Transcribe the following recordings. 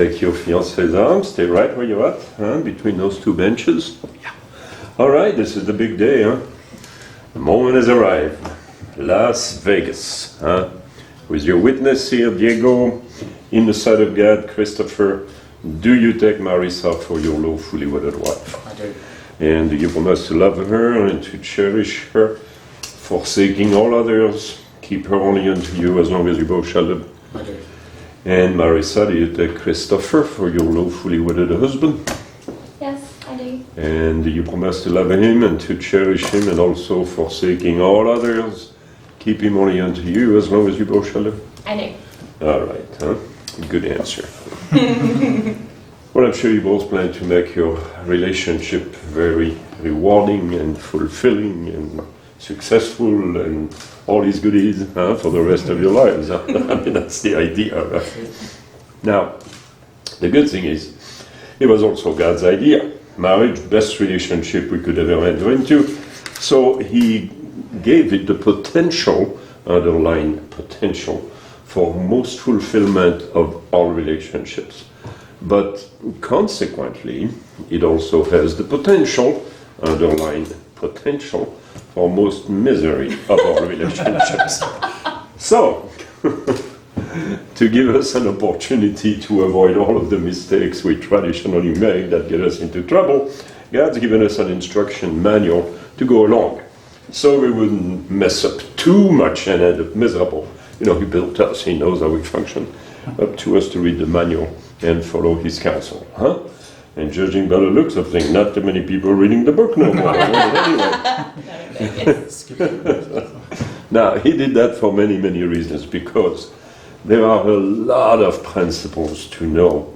take your fiancé's arm, stay right where you're at, between those two benches. Yeah. All right, this is the big day, The moment has arrived. Las Vegas, With your witness here, Diego, in the sight of God, Christopher, do you take Marisa for your lawfully wedded wife? I do. And do you promise to love her and to cherish her, forsaking all others, keep her only unto you as long as you both shall live? I do. And Marisa, do you take Christopher for your lawfully wedded husband? Yes, I do. And do you promise to love him and to cherish him and also forsaking all others, keep him only unto you as long as you both shall live? I do. All right, Good answer. Well, I'm sure you both plan to make your relationship very rewarding and fulfilling and successful and all these goodies for the rest of your lives. I mean, that's the idea. Right? Now, the good thing is, it was also God's idea. Marriage, best relationship we could ever enter into. So he gave it the potential, underlying potential, for most fulfillment of all relationships. But consequently, it also has the potential, underlying potential, for most misery of all relationships. So, to give us an opportunity to avoid all of the mistakes we traditionally make that get us into trouble, God's given us an instruction manual to go along, so we wouldn't mess up too much and end up miserable. You know, he built us, he knows how we function. Up to us to read the manual and follow his counsel, And judging by the looks of things, not too many people reading the book no more. Anyway. Now, he did that for many, many reasons, because there are a lot of principles to know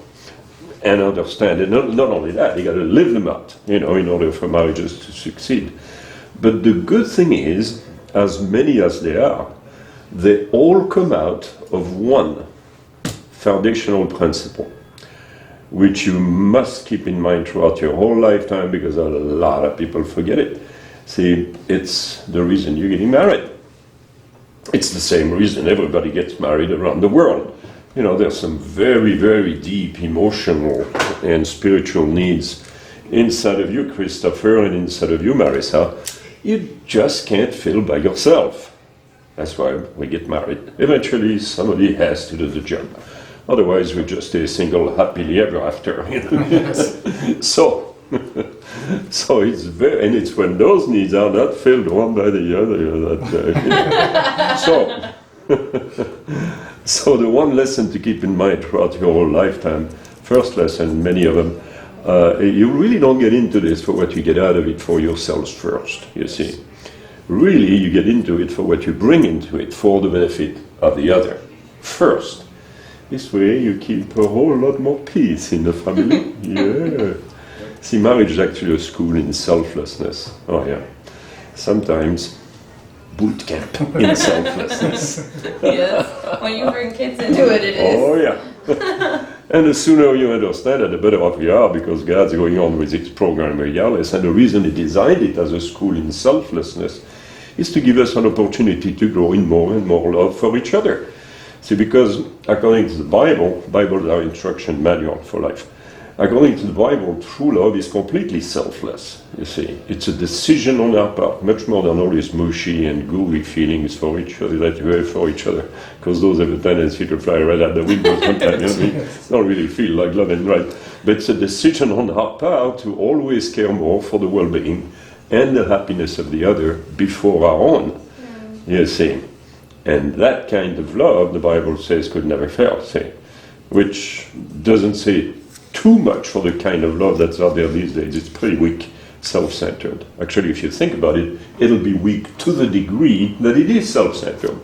and understand. And not only that, you got to live them out, in order for marriages to succeed. But the good thing is, as many as they are, they all come out of one foundational principle, which you must keep in mind throughout your whole lifetime, because a lot of people forget it. See, it's the reason you're getting married. It's the same reason everybody gets married around the world. There's some very, very deep emotional and spiritual needs inside of you, Christopher, and inside of you, Marisa. You just can't fill by yourself. That's why we get married. Eventually, somebody has to do the job. Otherwise, we just stay single happily ever after. So it's when those needs are not filled one by the other. So the one lesson to keep in mind throughout your whole lifetime, first lesson, many of them, you really don't get into this for what you get out of it for yourselves first, you see. Really, you get into it for what you bring into it for the benefit of the other first. This way you keep a whole lot more peace in the family. Yeah. See, marriage is actually a school in selflessness. Oh yeah. Sometimes boot camp in selflessness. Yes, when you bring kids into it, it is. Oh yeah. And the sooner you understand it, the better off we are, because God's going on with his program regardless. And the reason he designed it as a school in selflessness is to give us an opportunity to grow in more and more love for each other. See, because according to the Bible is our instruction manual for life. According to the Bible, true love is completely selfless, you see. It's a decision on our part, much more than all these mushy and gooey feelings for each other that you have for each other, because those have a tendency to fly right out the window sometimes. Don't really feel like loving, right? But it's a decision on our part to always care more for the well-being and the happiness of the other before our own, you see. And that kind of love, the Bible says, could never fail, see, which doesn't say too much for the kind of love that's out there these days. It's pretty weak, self-centered. Actually, if you think about it, it'll be weak to the degree that it is self-centered.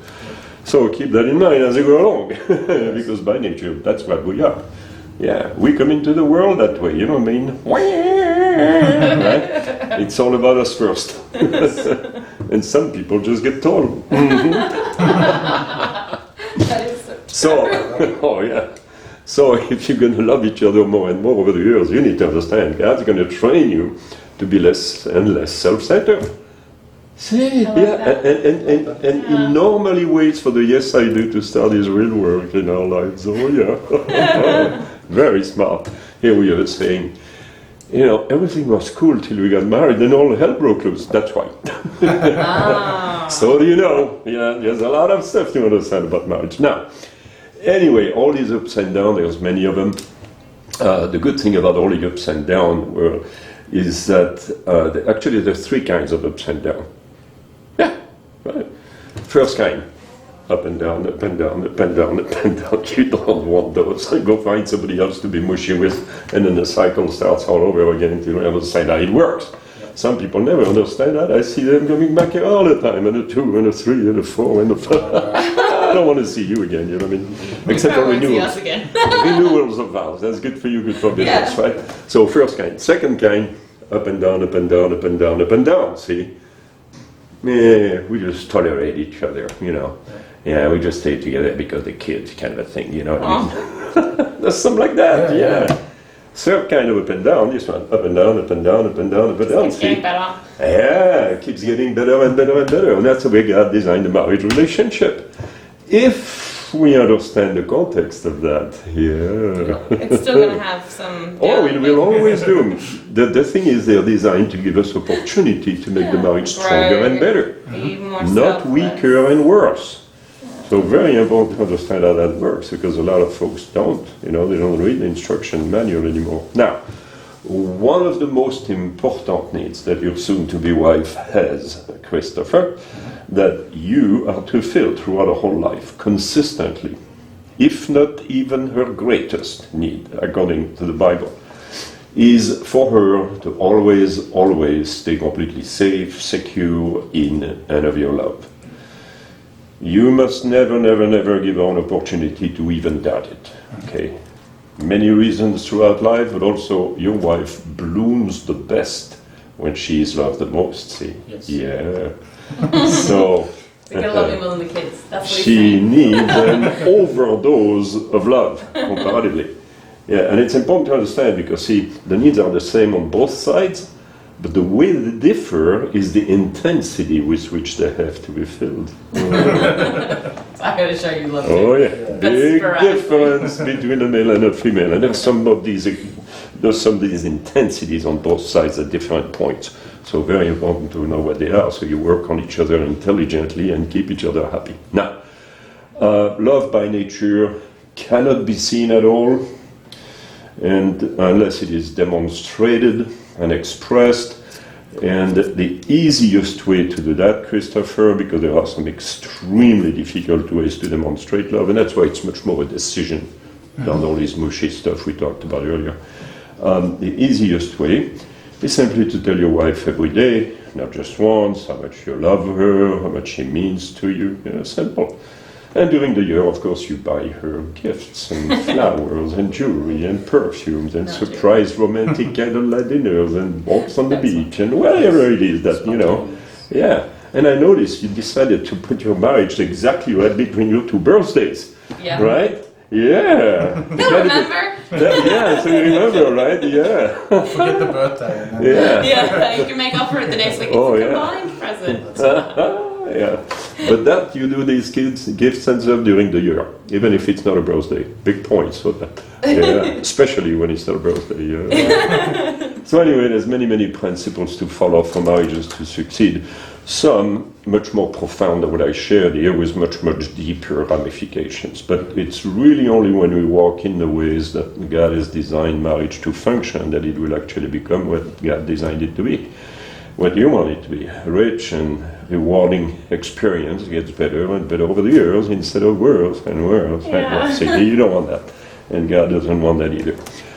So keep that in mind as you go along, because by nature, that's what we are. Yeah, we come into the world that way, you know what I mean? Right? It's all about us first. And some people just get told. That is so true. Oh yeah. So if you're going to love each other more and more over the years, you need to understand God's going to train you to be less and less self-centered. See, and he normally waits for the yes I do to start his real work in our lives. Oh yeah. Very smart. Here we are saying, you know, everything was cool till we got married, then all hell broke loose. That's why. So you know, yeah, there's a lot of stuff to understand about marriage. Now, anyway, all these ups and downs, there's many of them. The good thing about all the ups and downs is that actually there's three kinds of ups and downs. Yeah, right. First kind, up and down, up and down, up and down, up and down. You don't want those. Go find somebody else to be mushy with, and then the cycle starts all over again until you understand how it works. Some people never understand that. I see them coming back here all the time, and a 2, and a 3, and a 4, and a 5. I don't want to see you again, you know what I mean? Except for renewals. Renewals of vows. That's good for you, good for business, right? So first kind. Second kind, up and down, up and down, up and down, up and down, see? Yeah, we just tolerate each other, you know. Yeah, we just stay together because the kids kind of a thing, you know what I mean? There's something like that, yeah. Third kind of up and down, this one, up and down, up and down, up and down, up and down, It's getting better. Yeah, it keeps getting better and better and better, and that's the way God designed the marriage relationship. If we understand the context of that, It's still going to have some... Oh, it will always do. The thing is, they're designed to give us opportunity to make the marriage stronger and better, not weaker and worse. So very important to understand how that works, because a lot of folks don't, you know, they don't read the instruction manual anymore. Now, one of the most important needs that your soon-to-be wife has, Christopher, that you are to fill throughout her whole life, consistently, if not even her greatest need, according to the Bible, is for her to always stay completely safe, secure in and of your love. You must never give her an opportunity to even doubt it, okay? Many reasons throughout life, but also your wife blooms the best when she is loved the most, see? Yes. Yeah. So... You're gonna love me more than the kids. That's what she needs an overdose of love, comparatively. Yeah, and it's important to understand because, see, the needs are the same on both sides, but the way they differ is the intensity with which they have to be filled. I'm gonna show you love. Oh yeah, big difference between a male and a female, and there's some of these intensities on both sides at different points. So very important to know what they are, so you work on each other intelligently and keep each other happy. Now, love by nature cannot be seen at all, and unless it is demonstrated and expressed. And the easiest way to do that, Christopher, because there are some extremely difficult ways to demonstrate love, and that's why it's much more a decision than all this mushy stuff we talked about earlier. The easiest way is simply to tell your wife every day, not just once, how much you love her, how much she means to you, simple. And during the year, of course, you buy her gifts and flowers and jewelry and perfumes and surprise romantic candlelight dinners and walks on the beach and whatever it is that, you know. Yeah. And I noticed you decided to put your marriage exactly right between your 2 birthdays. Yeah. Right? Yeah. You'll remember? Yeah, so you remember, right? Yeah. Forget the birthday. And then Yeah, you can make up for it the next week. It's a combined present. Yeah, but that you do these gifts and stuff during the year, even if it's not a birthday. Big points for that. Yeah, especially when it's not a birthday. Yeah. So anyway, there's many principles to follow for marriages to succeed. Some much more profound than what I shared here, with much deeper ramifications. But it's really only when we walk in the ways that God has designed marriage to function that it will actually become what God designed it to be. What you want it to be, rich and rewarding experience gets better and better over the years instead of worse and worse. Yeah. See, you don't want that, and God doesn't want that either.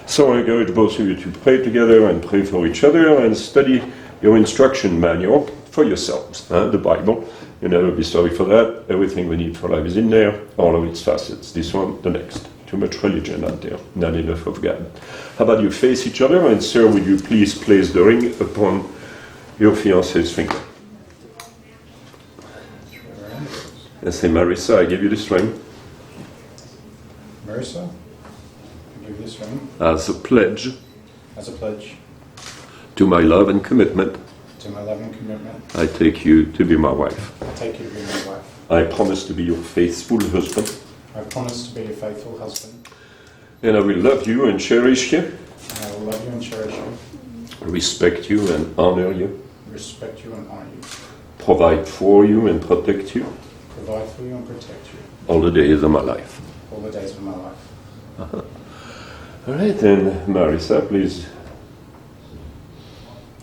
So I encourage both of you to pray together and pray for each other and study your instruction manual for yourselves, the Bible. You'll never be sorry for that. Everything we need for life is in there, all of its facets. This one, the next. Too much religion out there, not enough of God. How about you face each other, and sir, would you please place the ring upon your fiancé's finger. And say, Marissa, I give you this ring. Marissa, I give you this ring. As a pledge. As a pledge. To my love and commitment. To my love and commitment. I take you to be my wife. I take you to be my wife. I promise to be your faithful husband. I promise to be your faithful husband. And I will love you and cherish you, and I will love you and cherish you, respect you and honor you, respect you and honor you, provide for you and protect you provide for you and protect you all the days of my life. all the days of my life. All right, then, Marisa, please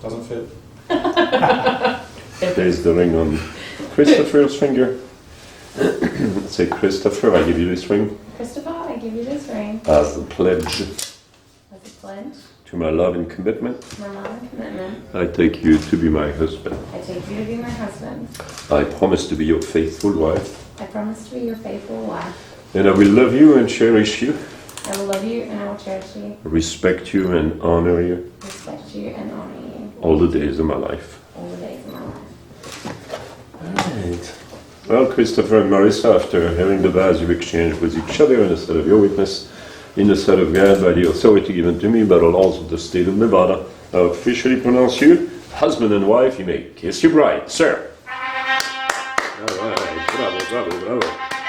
Doesn't fit? place the ring on Christopher's finger. Say, Christopher, I give you this ring Christopher, I give you this ring as a pledge as a pledge to my love and commitment. to my love and commitment. I take you to be my husband. I take you to be my husband. I promise to be your faithful wife, I promise to be your faithful wife. and I will love you and cherish you, I will love you and I will cherish you, respect you and honor you respect you and honor you all the days of my life. all the days of my life. Right. Well, Christopher and Marisa, after having the vows you exchanged with each other in the sight of your witness, in the sight of God, by the authority given to me by the laws of the state of Nevada, I officially pronounce you husband and wife. You may kiss your bride, sir. All right. Bravo, bravo, bravo.